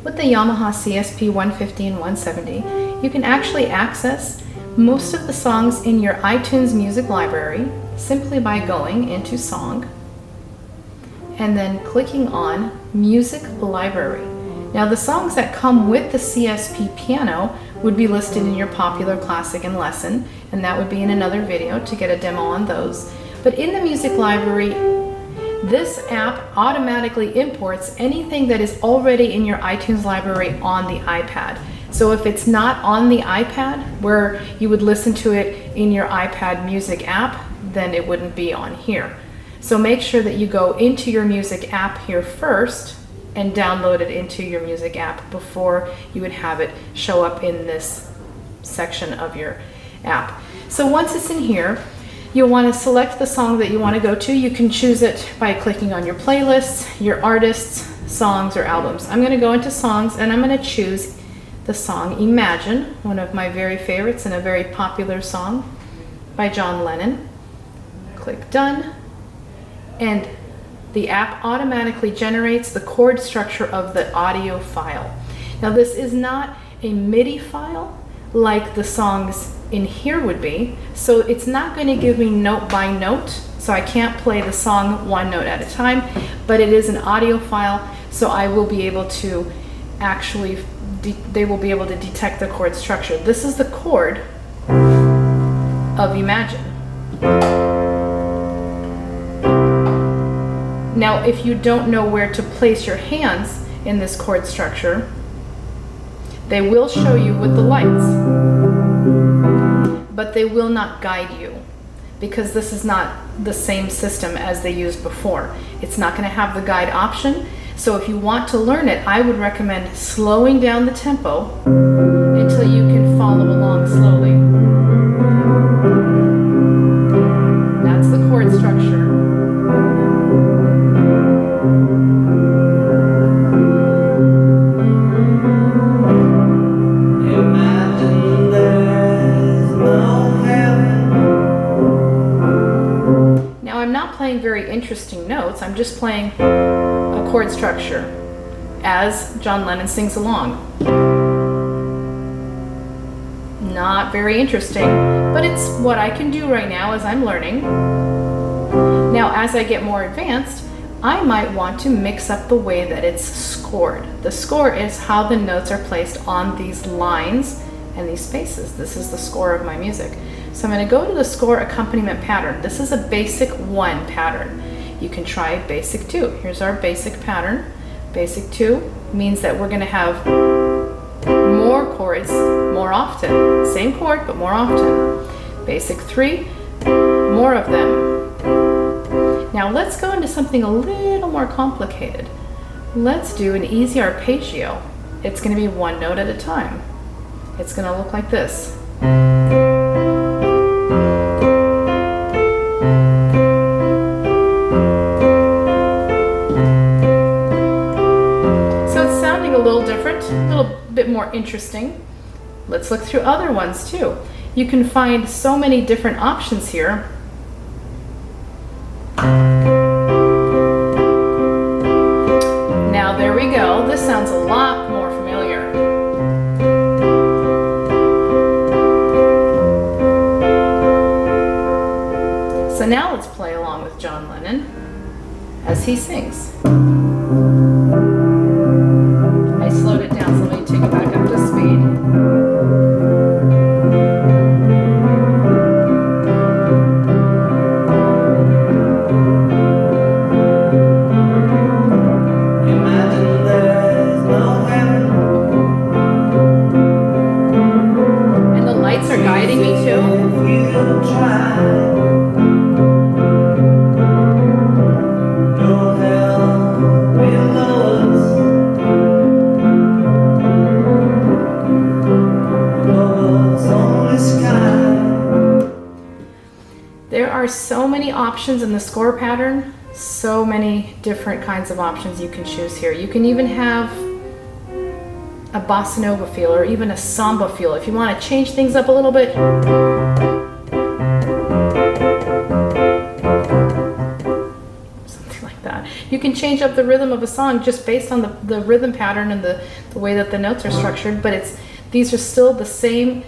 With the Yamaha CSP 150 and 170, you can actually access most of the songs in your iTunes music library simply by going into Song and then clicking on Music Library. Now the songs that come with the CSP piano would be listed in your Popular, Classic, and Lesson, and that would be in another video to get a demo on those. But in the music library, this app automatically imports anything that is already in your iTunes library on the iPad. So if it's not on the iPad, where you would listen to it in your iPad music app, then it wouldn't be on here. So make sure that you go into your music app here first and download it into your music app before you would have it show up in this section of your app. So once it's in here, you'll want to select the song that you want to go to. You can choose it by clicking on your playlists, your artists, songs, or albums. I'm going to go into songs and I'm going to choose the song Imagine, one of my very favorites and a very popular song by John Lennon. Click Done, and the app automatically generates the chord structure of the audio file. Now this is not a MIDI file like the songs in here would be, so it's not going to give me note by note, so I can't play the song one note at a time, but it is an audio file, so I will be able to actually, they will be able to detect the chord structure. This is the chord of Imagine. Now if you don't know where to place your hands in this chord structure, they will show you with the lights, but they will not guide you because this is not the same system as they used before. It's not going to have the guide option. So if you want to learn it, I would recommend slowing down the tempo until you can follow along slowly. That's the chord structure. Very interesting notes. I'm just playing a chord structure as John Lennon sings along. Not very interesting, but it's what I can do right now as I'm learning. Now as I get more advanced, I might want to mix up the way that it's scored. The score is how the notes are placed on these lines and these spaces. This is the score of my music. So I'm going to go to the score accompaniment pattern. This is a basic 1 pattern. You can try basic 2. Here's our basic pattern. Basic 2 means that we're going to have more chords more often. Same chord, but more often. Basic 3, more of them. Now let's go into something a little more complicated. Let's do an easy arpeggio. It's going to be 1 note at a time. It's going to look like this. More interesting. Let's look through other ones too. You can find so many different options here. Now there we go. This sounds a lot more familiar. So now let's play along with John Lennon as he sings. I slowed it down, so let me take it back up to speed. Imagine there's no heaven. And the lights are guiding me too. If you try. There are so many options in the score pattern, so many different kinds of options you can choose here. You can even have a bossa nova feel or even a samba feel if you want to change things up a little bit. Something like that. You can change up the rhythm of a song just based on the rhythm pattern and the way that the notes are structured, but these are still the same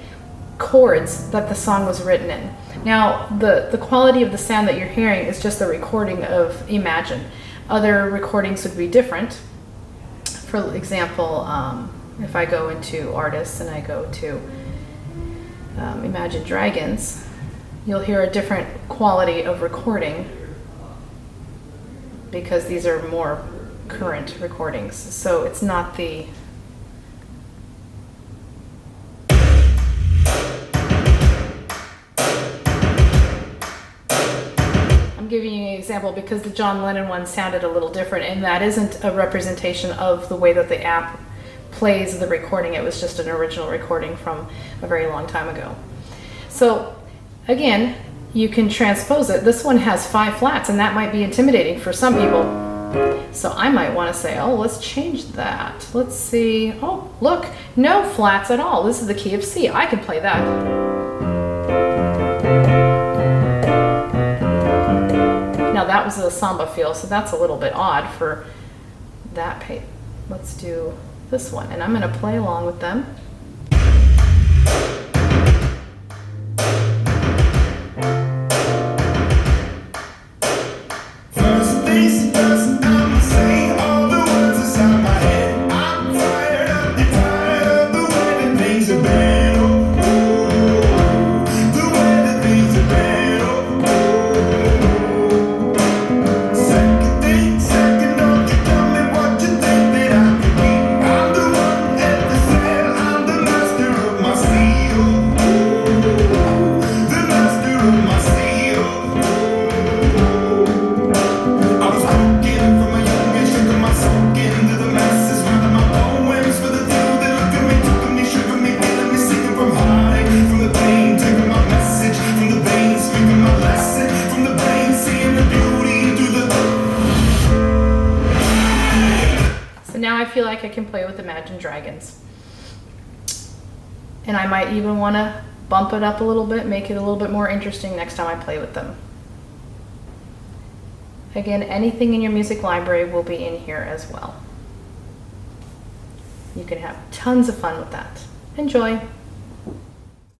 chords that the song was written in. Now, the quality of the sound that you're hearing is just the recording of Imagine. Other recordings would be different. For example, if I go into Artists and I go to Imagine Dragons, you'll hear a different quality of recording because these are more current recordings. So it's not the... I'm giving you an example because the John Lennon one sounded a little different, and that isn't a representation of the way that the app plays the recording. It was just an original recording from a very long time ago. So again, you can transpose it. This one has 5 flats, and that might be intimidating for some people. So I might want to say, oh, let's change that. Let's see. Oh, look, no flats at all. This is the key of C. I can play that. Now that was a samba feel, so that's a little bit odd for that pace. Let's do this one, and I'm going to play along with them. Now I feel like I can play with Imagine Dragons. And I might even want to bump it up a little bit, make it a little bit more interesting next time I play with them. Again, anything in your music library will be in here as well. You can have tons of fun with that. Enjoy!